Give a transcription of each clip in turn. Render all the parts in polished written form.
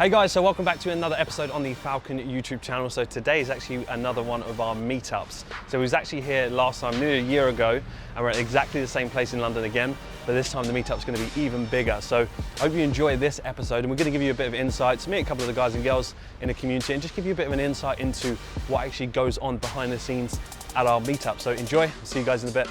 Hey guys, so welcome back to another episode on the Falcon YouTube channel. So today is actually another one of our meetups. So we was actually here last time, nearly a year ago, and we're at exactly the same place in London again, but this time the meetup's going to be even bigger. So I hope you enjoy this episode, and we're going to give you a bit of insights, meet a couple of the guys and girls in the community, and just give you a bit of an insight into what actually goes on behind the scenes at our meetup. So enjoy, I'll see you guys in a bit.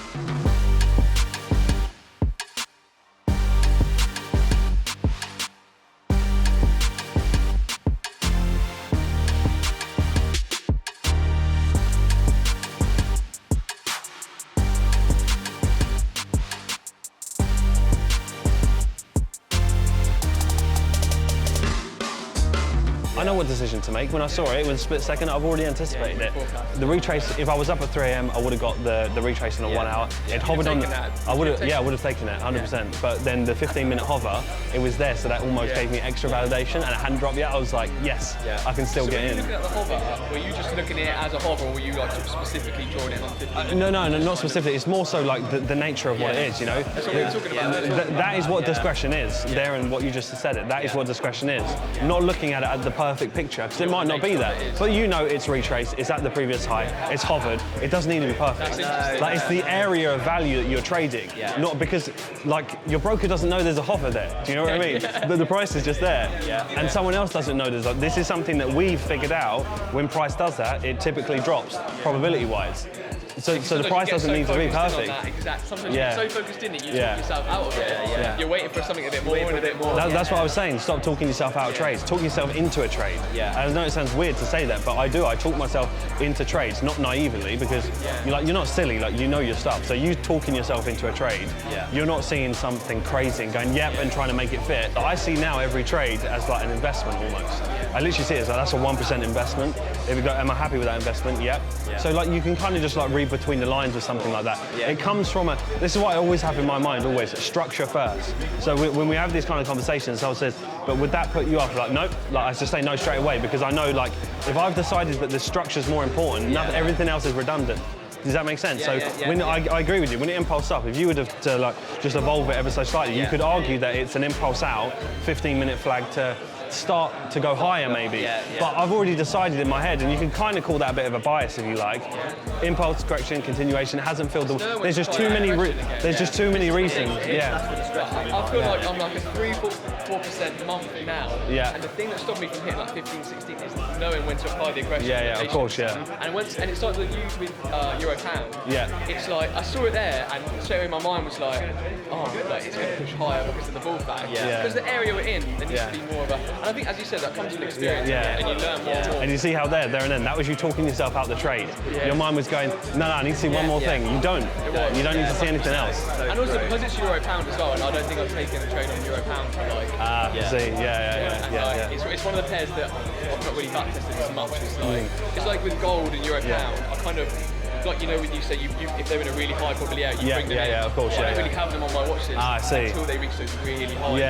I know what decision to make. When I saw it, it was a split second, I've already anticipated it. The retrace, if I was up at 3 AM, I would have got the retrace in a 1 hour. It hovered on, I would have taken it, 100%. But then the 15-minute hover, it was there, so that almost gave me extra validation, and it hadn't dropped yet. I was like, yes, I can still get in. Looking at the hover, were you just looking at it as a hover, or were you like specifically drawing it on 15? No, not specifically. It's more so like the nature of what it is, you know? That's what we were talking about. That is what discretion is, there, and what you just said it. That is what discretion is. Not looking at it as the perfect picture, because it might not be that. But you know it's retraced, it's at the previous height, it's hovered, it doesn't need to be perfect. Like, it's the area of value that you're trading, not because, like, your broker doesn't know there's a hover there. Do you know what I mean? The price is just there. And someone else doesn't know there's this is something that we've figured out. When price does that, it typically drops, probability-wise. So the price doesn't need to be perfect. Sometimes you get so focused in it, you talk yourself out of it. You're waiting for something a bit more and a bit more. That's what I was saying. Stop talking yourself out of trades. Talk yourself into a trade. I know it sounds weird to say that, but I do. I talk myself into trades, not naively, because you're not silly. Like, you know your stuff. So you talking yourself into a trade. You're not seeing something crazy and going yep and trying to make it fit. I see now every trade as like an investment almost. I literally see it as like, that's a 1% investment. If you go, am I happy with that investment? Yep. So like you can kind of just like read between the lines or something like that. It comes from this is what I always have in my mind, always, structure first. So when we have these kind of conversations, someone says, but would that put you off? Like, nope. Like, I just say no straight away, because I know, like, if I've decided that the structure's more important, everything else is redundant. Does that make sense? When I agree with you. When it impulse up, if you would have to like just evolve it ever so slightly, you could argue that it's an impulse out, 15-minute flag to start to go higher maybe. But I've already decided in my head, and you can kind of call that a bit of a bias if you like. Impulse, correction, continuation hasn't filled the. There's just too many. There's just too many reasons. I feel like I'm like a 3-4% month now. And the thing that stopped me from hitting like 15, 16 is knowing when to apply the aggression. Of course, And it's like the use with Euro pound. It's like I saw it there, and straight away my mind was like, oh, like, it's going to push higher because of the ball bag. Because the area we're in, there needs to be more of a. And I think, as you said, that comes with experience, and you learn more and more. And you see how there and then, that was you talking yourself out the trade. Your mind was going, no, I need to see one more thing. You don't. You don't need to see anything else. And also, because it's Euro pound as well, and I don't think I've taken a trade on Euro pound for like... It's one of the pairs that I've not really back tested as much. It's like with gold and Euro pound, I kind of... Like, you know, when you say if they're in a really high probability out, you bring them in. Of course, I don't really have them on my watch list I see. until they reach those really high.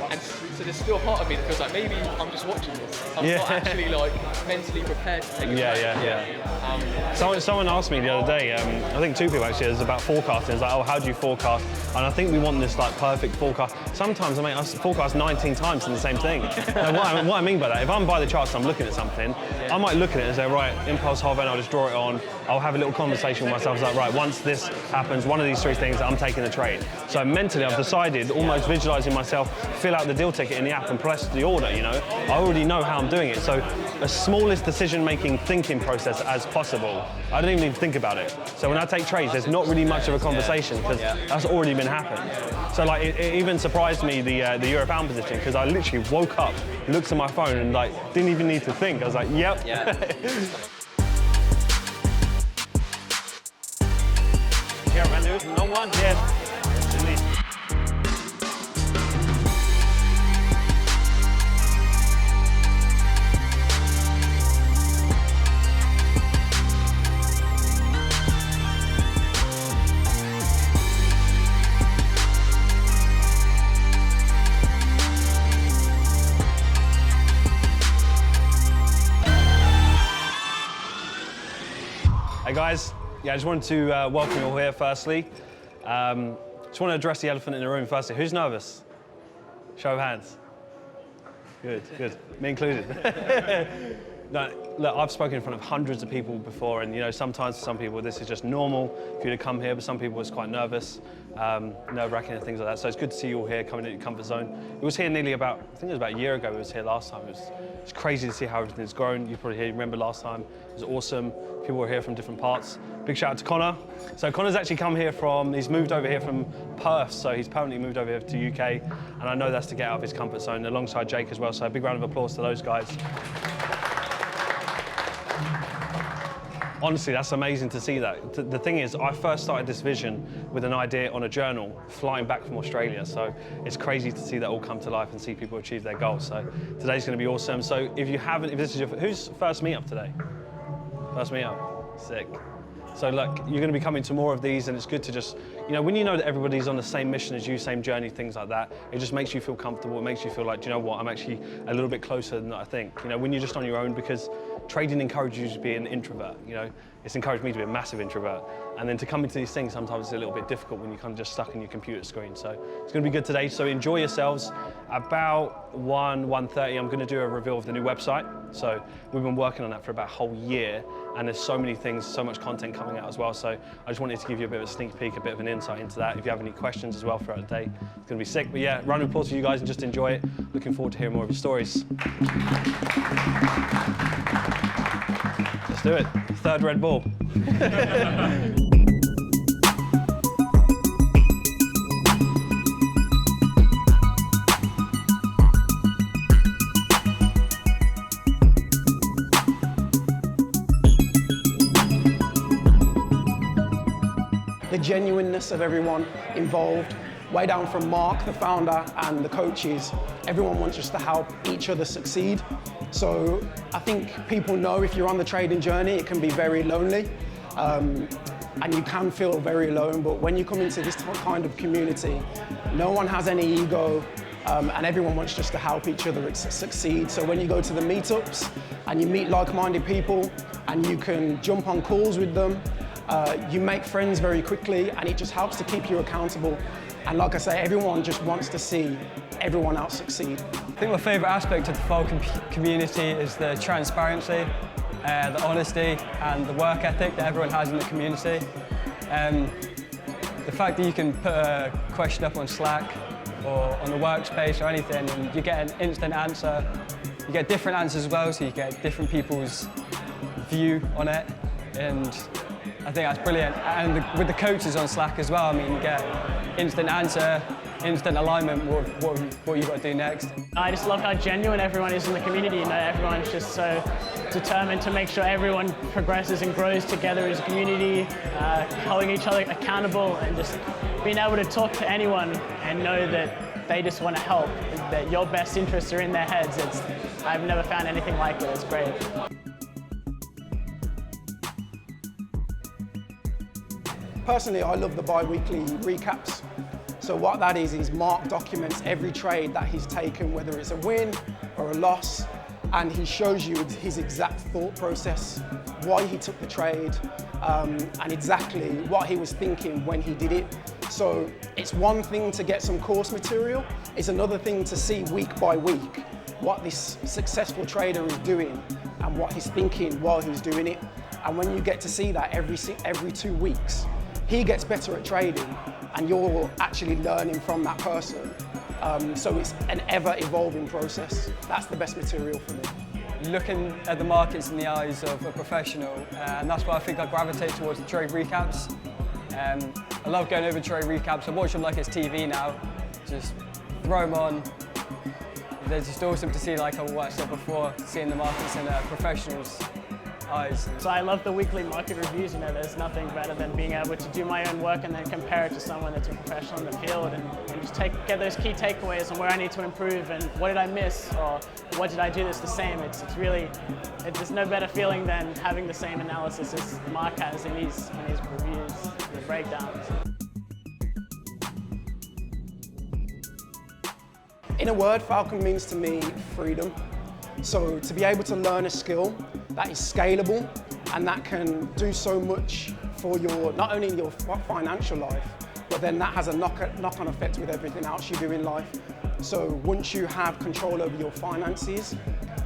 And so there's still a part of me that feels like maybe I'm just watching this. I'm not actually like mentally prepared to take a Someone asked me the other day, I think two people actually, it was about forecasting. It's like, oh, how do you forecast? And I think we want this like perfect forecast. Sometimes I forecast 19 times in the same thing. What I mean by that, if I'm by the charts and I'm looking at something, I might look at it and say, right, impulse hover, and I'll just draw it on. I'll have a little conversation with myself, like, right, once this happens, one of these three things, I'm taking the trade. So mentally, I've decided, almost visualizing myself, fill out the deal ticket in the app and press the order, you know? I already know how I'm doing it. So the smallest decision-making thinking process as possible. I don't even need to think about it. So when I take trades, there's not really much of a conversation, because that's already been happened. So like, it even surprised me, the Euro pound position, because I literally woke up, looked at my phone, and like, didn't even need to think. I was like, yep. No one? Hey guys, I just wanted to welcome you all here firstly. Just want to address the elephant in the room firstly. Who's nervous? Show of hands. Good, good. Me included. No, look, I've spoken in front of hundreds of people before, and you know, sometimes for some people this is just normal for you to come here, but some people it's quite nervous, nerve-wracking and things like that. So it's good to see you all here coming into your comfort zone. It was here nearly about, I think it was about a year ago we was here last time. It's crazy to see how everything's grown. You probably remember last time, it was awesome. People were here from different parts. Big shout out to Connor. So Connor's actually come here he's moved over here from Perth, so he's permanently moved over here to UK, and I know that's to get out of his comfort zone, alongside Jake as well, so a big round of applause to those guys. Honestly, that's amazing to see that. The thing is, I first started this vision with an idea on a journal, flying back from Australia. So it's crazy to see that all come to life and see people achieve their goals. So today's going to be awesome. So if this is who's first meetup today? First meetup, sick. So look, you're going to be coming to more of these, and it's good to just, you know, when you know that everybody's on the same mission as you, same journey, things like that, it just makes you feel comfortable. It makes you feel like, do you know what, I'm actually a little bit closer than I think. You know, when you're just on your own, because trading encourages you to be an introvert, you know. It's encouraged me to be a massive introvert. And then to come into these things, sometimes it's a little bit difficult when you're kind of just stuck in your computer screen. So it's going to be good today, so enjoy yourselves. About 1:30, I'm going to do a reveal of the new website. So we've been working on that for about a whole year, and there's so many things, so much content coming out as well. So I just wanted to give you a bit of a sneak peek, a bit of an insight into that. If you have any questions as well throughout the day, it's going to be sick. But yeah, round of applause for you guys and just enjoy it. Looking forward to hearing more of your stories. Let's do it. Third Red Bull. The genuineness of everyone involved, way down from Mark, the founder, and the coaches, everyone wants just to help each other succeed. So I think people know if you're on the trading journey, it can be very lonely, and you can feel very alone, but when you come into this kind of community, no one has any ego, and everyone wants just to help each other succeed. So when you go to the meetups and you meet like-minded people and you can jump on calls with them, you make friends very quickly, and it just helps to keep you accountable. And like I say, everyone just wants to see everyone else succeed. I think my favourite aspect of the Falcon community is the transparency, the honesty and the work ethic that everyone has in the community. The fact that you can put a question up on Slack or on the workspace or anything and you get an instant answer. You get different answers as well, so you get different people's view on it, and I think that's brilliant. And with the coaches on Slack as well, I mean, you get instant answer, instant alignment, what you've got to do next. I just love how genuine everyone is in the community. You know, everyone's just so determined to make sure everyone progresses and grows together as a community, holding each other accountable, and just being able to talk to anyone and know that they just want to help, that your best interests are in their heads. I've never found anything like it. It's great. Personally, I love the bi-weekly recaps. So what that is Mark documents every trade that he's taken, whether it's a win or a loss, and he shows you his exact thought process, why he took the trade, and exactly what he was thinking when he did it. So it's one thing to get some course material, it's another thing to see week by week what this successful trader is doing and what he's thinking while he's doing it. And when you get to see that every 2 weeks, he gets better at trading and you're actually learning from that person. So it's an ever-evolving process. That's the best material for me. Looking at the markets in the eyes of a professional, and that's why I think I gravitate towards the trade recaps. I love going over trade recaps. I watch them like it's TV now. Just throw them on. They're just awesome to see, like I said before, seeing the markets in a professional's eyes. So I love the weekly market reviews. You know, there's nothing better than being able to do my own work and then compare it to someone that's a professional in the field, and just get those key takeaways on where I need to improve and what did I miss or what did I do that's the same. There's no better feeling than having the same analysis as Mark has in his reviews, the breakdowns. In a word, Falcon means to me freedom. So to be able to learn a skill that is scalable and that can do so much for not only your financial life, but then that has a knock-on effect with everything else you do in life. So once you have control over your finances,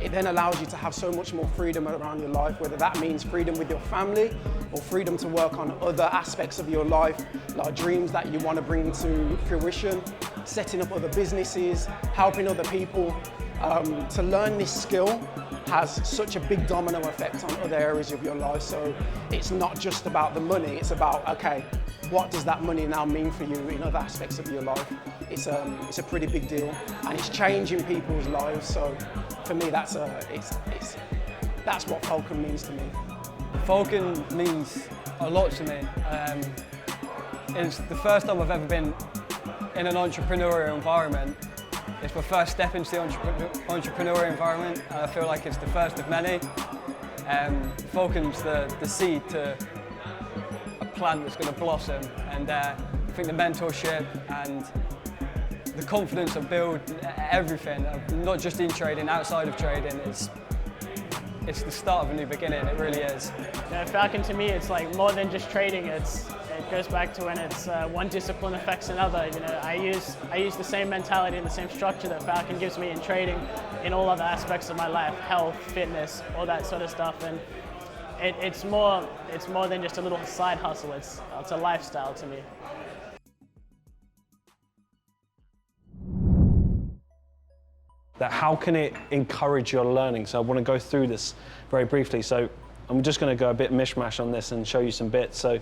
it then allows you to have so much more freedom around your life, whether that means freedom with your family or freedom to work on other aspects of your life, like dreams that you want to bring to fruition, setting up other businesses, helping other people. To learn this skill has such a big domino effect on other areas of your life. So it's not just about the money, it's about, okay, what does that money now mean for you in other aspects of your life? It's a pretty big deal, and it's changing people's lives. So for me, that's what Falcon means to me. Falcon means a lot to me. It's the first time I've ever been in an entrepreneurial environment. It's my first step into the entrepreneurial environment, and I feel like it's the first of many. Falcon's the seed to a plant that's going to blossom, and I think the mentorship and the confidence I build, everything, not just in trading, outside of trading, it's the start of a new beginning, it really is. Yeah, Falcon to me, it's like more than just trading. It goes back to when it's one discipline affects another. You know, I use the same mentality and the same structure that Falcon gives me in trading, in all other aspects of my life, health, fitness, all that sort of stuff. And it's more than just a little side hustle. It's a lifestyle to me. That how can it encourage your learning? So I want to go through this very briefly. So I'm just going to go a bit mishmash on this and show you some bits. So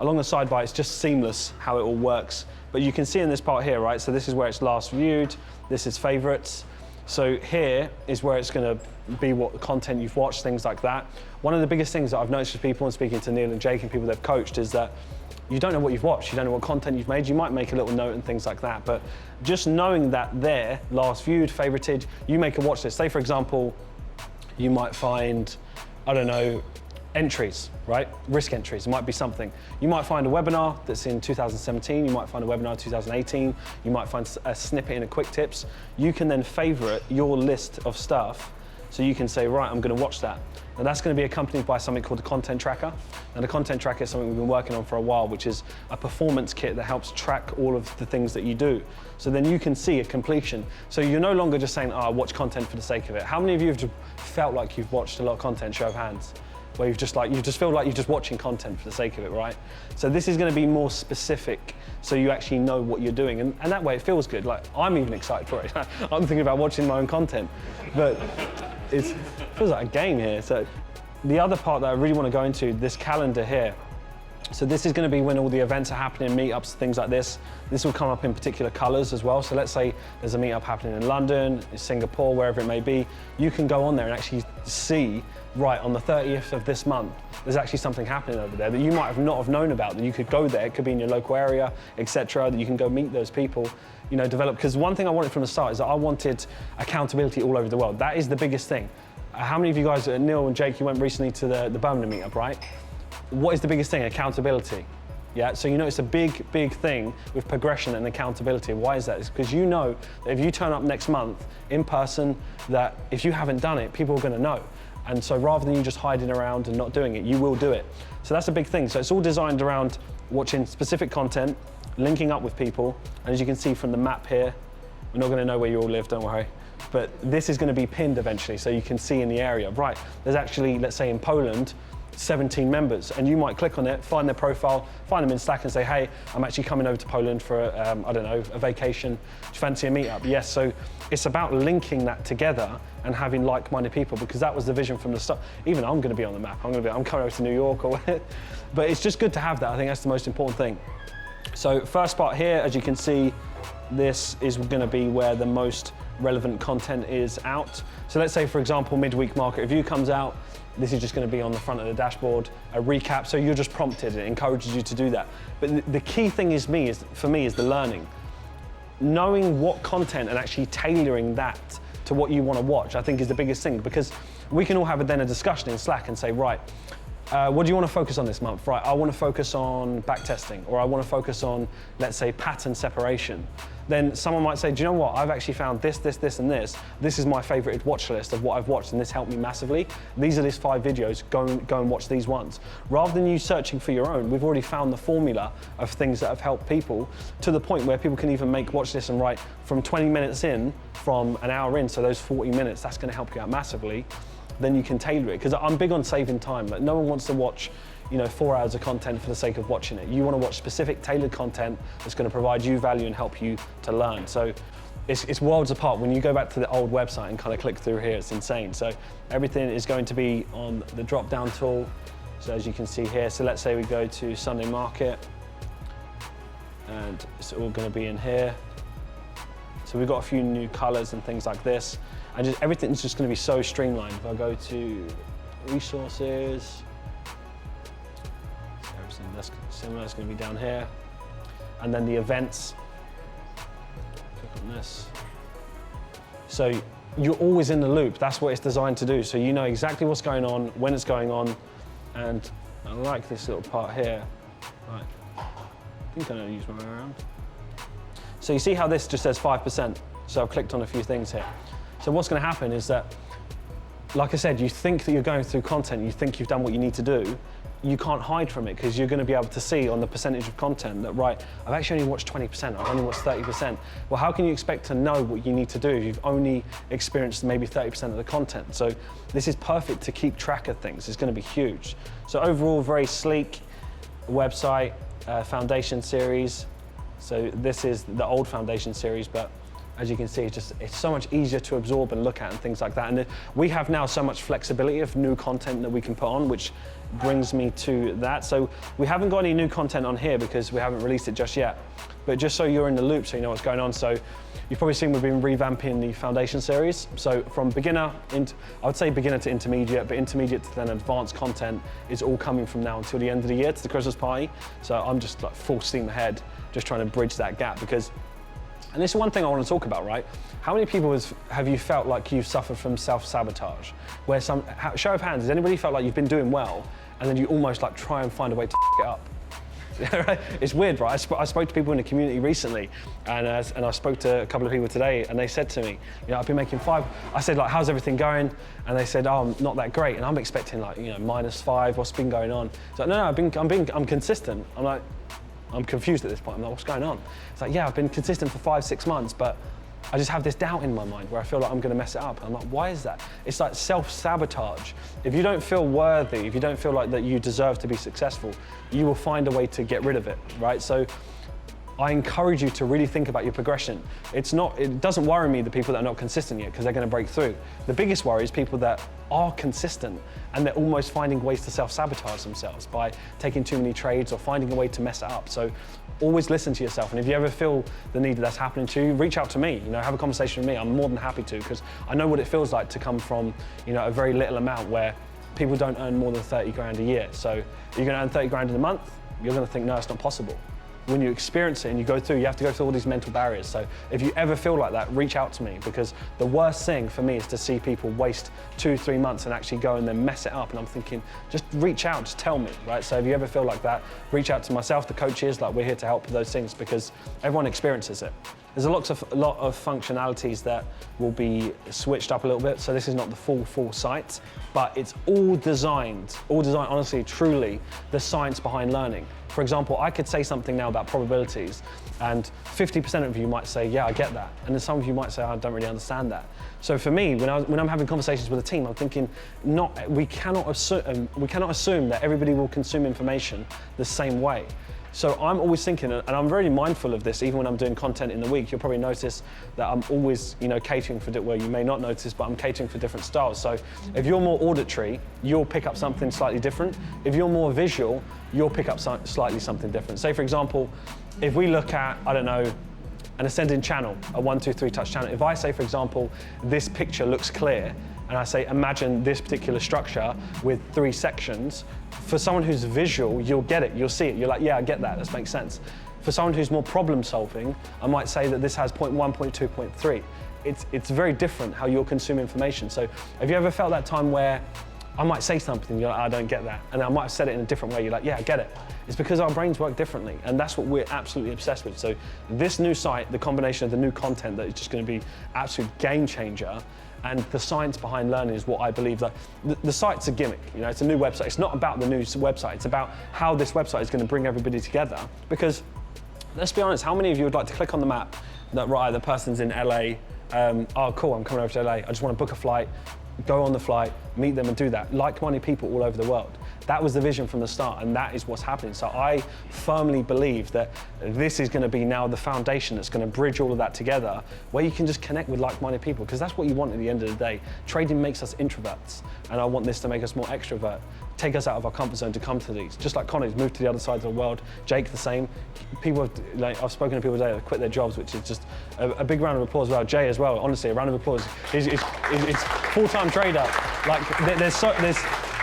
along the sidebar, it's just seamless how it all works. But you can see in this part here, right? So this is where it's last viewed. This is favorites. So here is where it's going to be what content you've watched, things like that. One of the biggest things that I've noticed with people, and speaking to Neil and Jake and people they've coached, is that you don't know what you've watched, you don't know what content you've made. You might make a little note and things like that, but just knowing that there, last viewed, favorited, you make a watch list. Say for example, you might find, I don't know, entries, right? Risk entries, it might be something. You might find a webinar that's in 2017, you might find a webinar in 2018, you might find a snippet in a quick tips. You can then favorite your list of stuff, so you can say, right, I'm gonna watch that. Now that's going to be accompanied by something called the content tracker. And the content tracker is something we've been working on for a while, which is a performance kit that helps track all of the things that you do. So then you can see a completion. So you're no longer just saying, oh, I watch content for the sake of it. How many of you have just felt like you've watched a lot of content, show of hands? Where you just feel like you're just watching content for the sake of it, right? So this is going to be more specific, so you actually know what you're doing, and that way it feels good. Like, I'm even excited for it. I'm thinking about watching my own content, but it feels like a game here. So the other part that I really want to go into, this calendar here. So this is going to be when all the events are happening, meetups, things like this. This will come up in particular colors as well. So let's say there's a meetup happening in London, in Singapore, wherever it may be. You can go on there and actually see, right, on the 30th of this month, there's actually something happening over there that you might not have known about, that you could go there, it could be in your local area, etc., that you can go meet those people, you know, develop. Because one thing I wanted from the start is that I wanted accountability all over the world. That is the biggest thing. How many of you guys, Neil and Jake, you went recently to the Birmingham meetup, right? What is the biggest thing? Accountability. Yeah, so you know it's a big, big thing with progression and accountability. Why is that? It's because you know that if you turn up next month in person, that if you haven't done it, people are going to know. And so rather than you just hiding around and not doing it, you will do it. So that's a big thing. So it's all designed around watching specific content, linking up with people. And as you can see from the map here, we're not going to know where you all live, don't worry. But this is going to be pinned eventually, so you can see in the area. Right, there's actually, let's say in Poland, 17 members, and you might click on it, find their profile, find them in Slack and say, hey, I'm actually coming over to Poland for, I don't know, a vacation. Do you fancy a meetup? Yes, so it's about linking that together and having like-minded people, because that was the vision from the start. Even I'm gonna be on the map, I'm coming over to New York or whatever. But it's just good to have that. I think that's the most important thing. So first part here, as you can see, this is gonna be where the most relevant content is out. So let's say, for example, midweek market review comes out. This is just going to be on the front of the dashboard, a recap, so you're just prompted, it encourages you to do that. But the key thing for me is the learning. Knowing what content and actually tailoring that to what you want to watch, I think is the biggest thing, because we can all have then a discussion in Slack and say, right, what do you want to focus on this month? Right, I want to focus on backtesting, or I want to focus on, let's say, pattern separation. then someone might say, do you know what? I've actually found this, this, this, and this. This is my favorite watch list of what I've watched, and this helped me massively. These are these 5 videos, go and watch these ones. Rather than you searching for your own, we've already found the formula of things that have helped people to the point where people can even make watch lists and write from 20 minutes in, from an hour in, so those 40 minutes, that's gonna help you out massively. Then you can tailor it, because I'm big on saving time. Like, no one wants to watch 4 hours of content for the sake of watching it. You want to watch specific tailored content that's going to provide you value and help you to learn. So it's worlds apart. When you go back to the old website and kind of click through here, it's insane. So everything is going to be on the drop down tool. So as you can see here, so let's say we go to Sunday Market, and it's all going to be in here. So we've got a few new colors and things like this. And everything's just going to be so streamlined. If I go to resources, everything that's similar is going to be down here. And then the events, click on this. So you're always in the loop. That's what it's designed to do. So you know exactly what's going on, when it's going on. And I like this little part here. Right. I think I'm going to use my way around. So you see how this just says 5%. So I've clicked on a few things here. So what's going to happen is that, like I said, you think that you're going through content, you think you've done what you need to do, you can't hide from it, because you're going to be able to see on the percentage of content that, right, I've actually only watched 20%, I've only watched 30%. Well, how can you expect to know what you need to do if you've only experienced maybe 30% of the content? So this is perfect to keep track of things. It's going to be huge. So overall, very sleek website, foundation series. So this is the old foundation series, but as you can see, it's so much easier to absorb and look at and things like that. And we have now so much flexibility of new content that we can put on, which brings me to that. So we haven't got any new content on here because we haven't released it just yet. But just so you're in the loop, so you know what's going on. So you've probably seen we've been revamping the foundation series. So from beginner, I would say beginner to intermediate, but intermediate to then advanced content is all coming from now until the end of the year, to the Christmas party. So I'm just like full steam ahead, just trying to bridge that gap, because, and this is one thing I want to talk about, right? How many people have you felt like you've suffered from self-sabotage? Where show of hands, has anybody felt like you've been doing well and then you almost like try and find a way to f it up? It's weird, right? I spoke to people in the community recently, and I spoke to a couple of people today, and they said to me, I've been making 5. I said, like, how's everything going? And they said, oh, not that great. And I'm expecting like, -5. What's been going on? It's like, no, I'm consistent. I'm like, I'm confused at this point. I'm like, what's going on? It's like, yeah, I've been consistent for 5-6 months, but I just have this doubt in my mind where I feel like I'm going to mess it up. And I'm like, why is that? It's like self-sabotage. If you don't feel worthy, if you don't feel like that you deserve to be successful, you will find a way to get rid of it, right? So I encourage you to really think about your progression. It doesn't worry me the people that are not consistent yet, because they're going to break through. The biggest worry is people that are consistent and they're almost finding ways to self-sabotage themselves by taking too many trades or finding a way to mess it up. So always listen to yourself, and if you ever feel the need that that's happening to you, reach out to me, have a conversation with me. I'm more than happy to, because I know what it feels like to come from a very little amount where people don't earn more than 30 grand a year. So you're going to earn 30 grand in a month, you're going to think, no, it's not possible. When you experience it and you have to go through all these mental barriers. So if you ever feel like that, reach out to me, because the worst thing for me is to see people waste 2-3 months and actually go and then mess it up. And I'm thinking, just reach out, just tell me, right? So if you ever feel like that, reach out to myself, the coaches, like we're here to help with those things, because everyone experiences it. There's a lot of functionalities that will be switched up a little bit. So this is not the full site, but it's all designed, honestly, truly, the science behind learning. For example, I could say something now about probabilities, and 50% of you might say, yeah, I get that. And then some of you might say, I don't really understand that. So for me, when I'm having conversations with a team, I'm thinking, we cannot assume that everybody will consume information the same way. So I'm always thinking, and I'm very mindful of this, even when I'm doing content in the week. You'll probably notice that I'm always, catering for, well, you may not notice, but I'm catering for different styles. So if you're more auditory, you'll pick up something slightly different. If you're more visual, you'll pick up slightly something different. Say, for example, if we look at, I don't know, an ascending channel, a 1, 2, 3 touch channel. If I say, for example, this picture looks clear, and I say, imagine this particular structure with 3 sections, for someone who's visual, you'll get it, you'll see it. You're like, yeah, I get that, this makes sense. For someone who's more problem solving, I might say that this has 0.1, 0.2, 0.3. It's very different how you'll consume information. So have you ever felt that time where I might say something, you're like, I don't get that. And I might have said it in a different way, you're like, yeah, I get it. It's because our brains work differently, and that's what we're absolutely obsessed with. So this new site, the combination of the new content that is just going to be absolute game changer, and the science behind learning is what I believe that the site's a gimmick, you know, it's a new website. It's not about the new website, it's about how this website is going to bring everybody together. Because let's be honest, how many of you would like to click on the map that, right, the person's in LA, oh cool, I'm coming over to LA, I just want to book a flight, go on the flight, meet them and do that. Like-minded people all over the world. That was the vision from the start, and that is what's happening. So I firmly believe that this is going to be now the foundation that's going to bridge all of that together, where you can just connect with like-minded people, because that's what you want at the end of the day. Trading makes us introverts, and I want this to make us more extrovert, take us out of our comfort zone to come to these. Just like Connor's moved to the other side of the world, Jake the same. People, like, I've spoken to people today that have quit their jobs, which is just a big round of applause. Well, Jay as well, honestly, a round of applause. He's full-time trader. Like,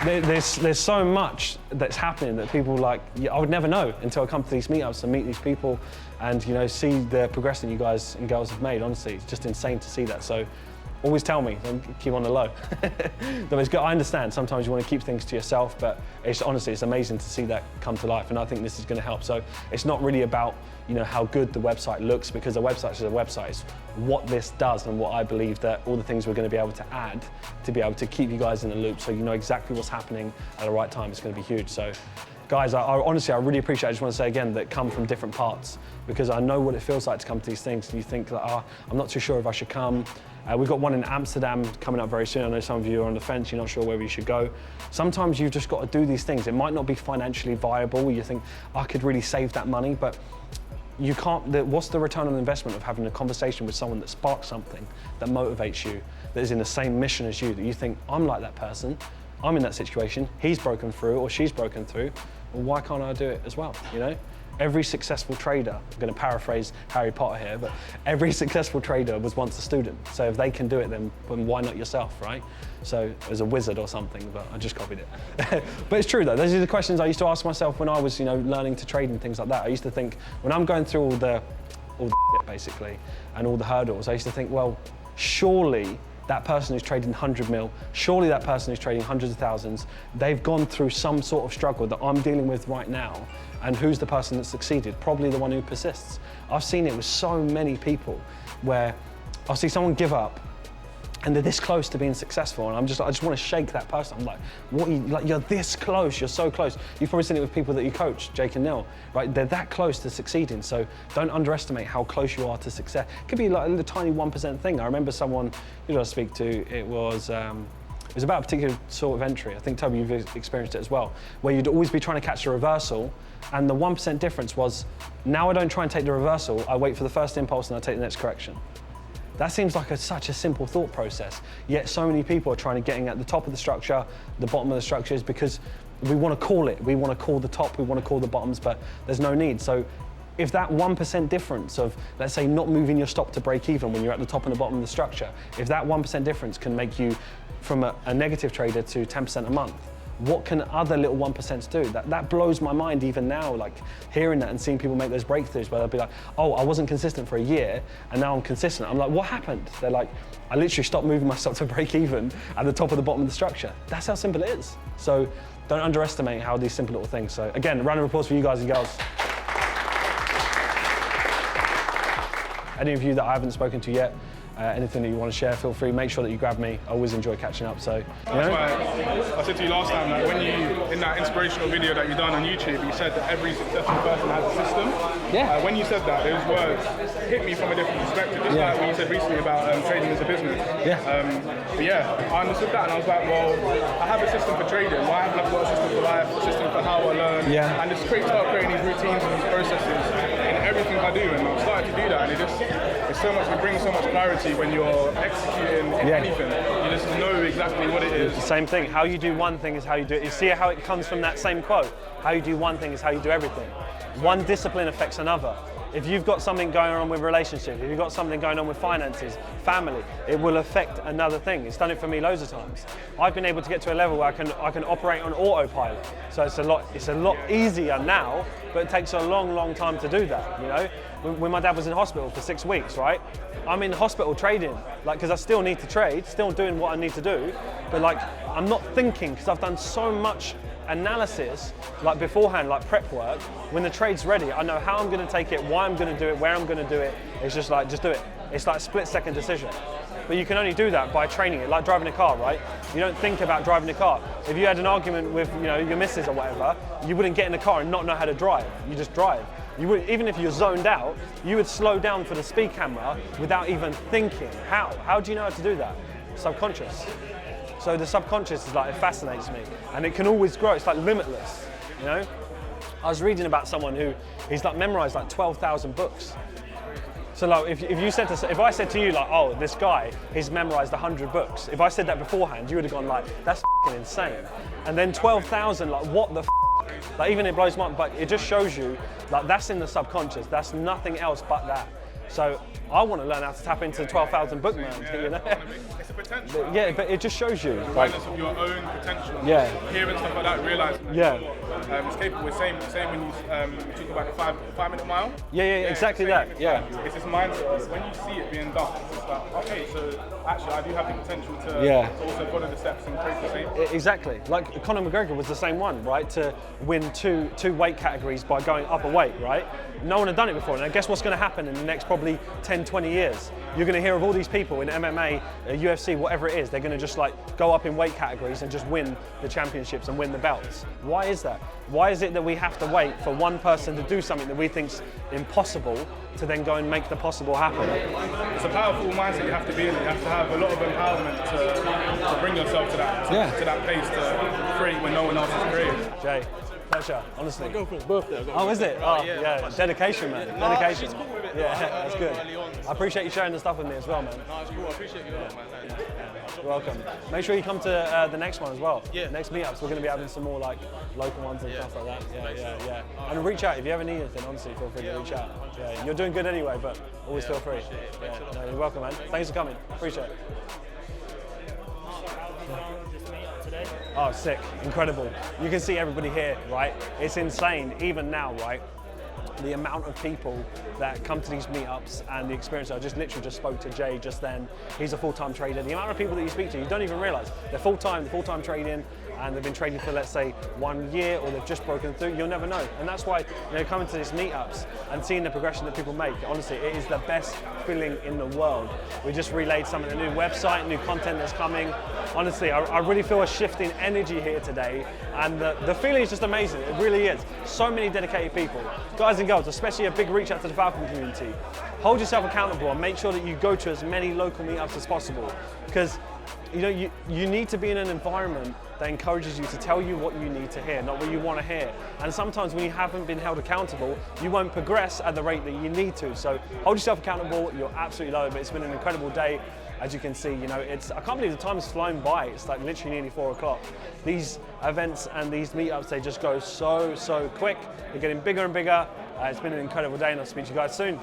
there's so much that's happening that people, like, I would never know until I come to these meetups and meet these people and, you know, see the progression you guys and girls have made. Honestly, it's just insane to see that. So always tell me, don't keep on the low. I understand sometimes you want to keep things to yourself, but honestly, it's amazing to see that come to life, and I think this is going to help. So it's not really about, you know, how good the website looks, because the website is a website. It's what this does, and what I believe that all the things we're going to be able to add to be able to keep you guys in the loop, so you know exactly what's happening at the right time. It's going to be huge. So guys, honestly, I really appreciate it. I just want to say again that come from different parts, because I know what it feels like to come to these things and you think that, I'm not too sure if I should come. We've got one in Amsterdam coming up very soon. I know some of you are on the fence, you're not sure whether you should go. Sometimes you've just got to do these things. It might not be financially viable. You think, I could really save that money, but you can't. What's the return on investment of having a conversation with someone that sparks something, that motivates you, that is in the same mission as you, that you think, I'm like that person, I'm in that situation, he's broken through or she's broken through, well, why can't I do it as well, you know? Every successful trader, I'm going to paraphrase Harry Potter here, but every successful trader was once a student. So if they can do it, then why not yourself, right? So as a wizard or something, but I just copied it. But it's true though, those are the questions I used to ask myself when I was, you know, learning to trade and things like that. I used to think, when I'm going through all the shit basically, and all the hurdles, I used to think, well, surely that person who's trading 100 mil, surely that person who's trading hundreds of thousands, they've gone through some sort of struggle that I'm dealing with right now. And who's the person that succeeded? Probably the one who persists. I've seen it with so many people where I'll see someone give up and they're this close to being successful, and I just want to shake that person. I'm like, what? You're this close, you're so close. You've probably seen it with people that you coach, Jake and Neil, right? They're that close to succeeding, so don't underestimate how close you are to success. It could be like a tiny 1% thing. I remember someone, who did I speak to? It was about a particular sort of entry. I think, Toby, you've experienced it as well, where you'd always be trying to catch the reversal, and the 1% difference was, now I don't try and take the reversal, I wait for the first impulse and I take the next correction. That seems like such a simple thought process, yet so many people are trying to get at the top of the structure, the bottom of the structure, is because we want to call it. We want to call the top, we want to call the bottoms, but there's no need. So if that 1% difference of, let's say, not moving your stop to break even when you're at the top and the bottom of the structure, if that 1% difference can make you from a negative trader to 10% a month, what can other little 1% do? That blows my mind even now, like hearing that and seeing people make those breakthroughs where they'll be like, oh, I wasn't consistent for a year and now I'm consistent. I'm like, what happened? They're like, I literally stopped moving myself to break even at the top of the bottom of the structure. That's how simple it is. So don't underestimate how these simple little things. So again, a round of applause for you guys and girls. Any of you that I haven't spoken to yet, anything that you want to share, feel free. Make sure that you grab me. I always enjoy catching up. So, That's why I said to you last time that when you, in that inspirational video that you done on YouTube, you said that every successful person has a system. Yeah. When you said that, those words hit me from a different perspective. Just like when you said recently about trading as a business. Yeah. But yeah, I understood that and I was like, well, I have a system for trading. Why haven't I got a system for life, a system for how I learn? Yeah. And just start creating these routines and these processes in everything I do. And I'm starting to do that. And it's so much, it brings so much clarity when you're executing in anything. You just know exactly what it is. It's the same thing. How you do one thing is how you do it. You see how it comes from that same quote? How you do one thing is how you do everything. One discipline affects another. If you've got something going on with relationships, if you've got something going on with finances, family, it will affect another thing. It's done it for me loads of times. I've been able to get to a level where I can operate on autopilot. So it's a lot easier now, but it takes a long, long time to do that, you know? when my dad was in hospital for 6 weeks, right? I'm in hospital trading, like, because I still need to trade, still doing what I need to do, but like, I'm not thinking because I've done so much analysis, like beforehand, like prep work. When the trade's ready, I know how I'm going to take it, why I'm going to do it, where I'm going to do it. It's just like, just do it. It's like a split-second decision. But you can only do that by training it, like driving a car, right? You don't think about driving a car. If you had an argument with, you know, your missus or whatever, you wouldn't get in the car and not know how to drive. You just drive. You would, even if you're zoned out, you would slow down for the speed camera without even thinking. How? How do you know how to do that? Subconscious. So the subconscious is like, it fascinates me, and it can always grow. It's like limitless, you know? I was reading about someone who, he's like memorized like 12,000 books. So like, if you said to, if I said to you like, oh, this guy, he's memorized 100 books. If I said that beforehand, you would have gone like, that's f***ing insane. And then 12,000, like, what the f***? Like, even it blows my mind, but it just shows you, like, that's in the subconscious. That's nothing else but that. So I want to learn how to tap into 12,000 book man, you know? It's a potential. But, yeah, but it just shows you. Awareness of your own potential. Yeah. Hearing stuff like that, realizing that it's capable. It's same when you talk about the 5-minute mile. Yeah, exactly that. Yeah. It's this mindset. When you see it being done, it's like, okay, so actually I do have the potential to also follow the steps and create the same. Exactly. Like Conor McGregor was the same one, right? To win two weight categories by going up a weight, right? No one had done it before. And guess what's going to happen in the next probably 10, 20 years? You're going to hear of all these people in MMA, UFC, whatever it is. They're going to just like go up in weight categories and just win the championships and win the belts. Why is that? Why is it that we have to wait for one person to do something that we think's impossible to then go and make the possible happen? It's a powerful mindset you have to be in. You have to have a lot of empowerment to bring yourself to that place to create when no one else is creating. Jay, pleasure, honestly. My girlfriend's birthday. Oh, is it? Oh, yeah. Dedication, man. Dedication. She's cool with it. Yeah, that's good. I appreciate you sharing the stuff with me as well, man. No, it's cool. I appreciate you, man. You're welcome. Make sure you come to the next one as well. Yeah. Next meetups, we're going to be having some more like local ones and stuff like that. Yeah. And reach out if you ever need anything. Honestly, feel free to reach out. Yeah, you're doing good anyway, but always feel free. No, you're welcome, man. Thanks for coming. Appreciate it. Oh, sick, incredible. You can see everybody here, right? It's insane, even now, right? The amount of people that come to these meetups and the experience. I literally just spoke to Jay just then. He's a full-time trader. The amount of people that you speak to, you don't even realize. They're full-time trading, and they've been trading for, let's say, 1 year, or they've just broken through. You'll never know. And that's why, you know, coming to these meetups and seeing the progression that people make, honestly, it is the best feeling in the world. We just relayed some of the new website, new content that's coming. Honestly, I really feel a shift in energy here today, and the feeling is just amazing. It really is. So many dedicated people. Guys and girls, especially a big reach out to the Falcon community. Hold yourself accountable and make sure that you go to as many local meetups as possible, because you know, you need to be in an environment that encourages you to tell you what you need to hear, not what you want to hear. And sometimes when you haven't been held accountable, you won't progress at the rate that you need to. So hold yourself accountable. You'll absolutely love it. But it's been an incredible day. As you can see, you know, I can't believe the time has flown by. It's like literally nearly 4 o'clock. These events and these meetups, they just go so quick. They're getting bigger and bigger. It's been an incredible day, and I'll speak to you guys soon.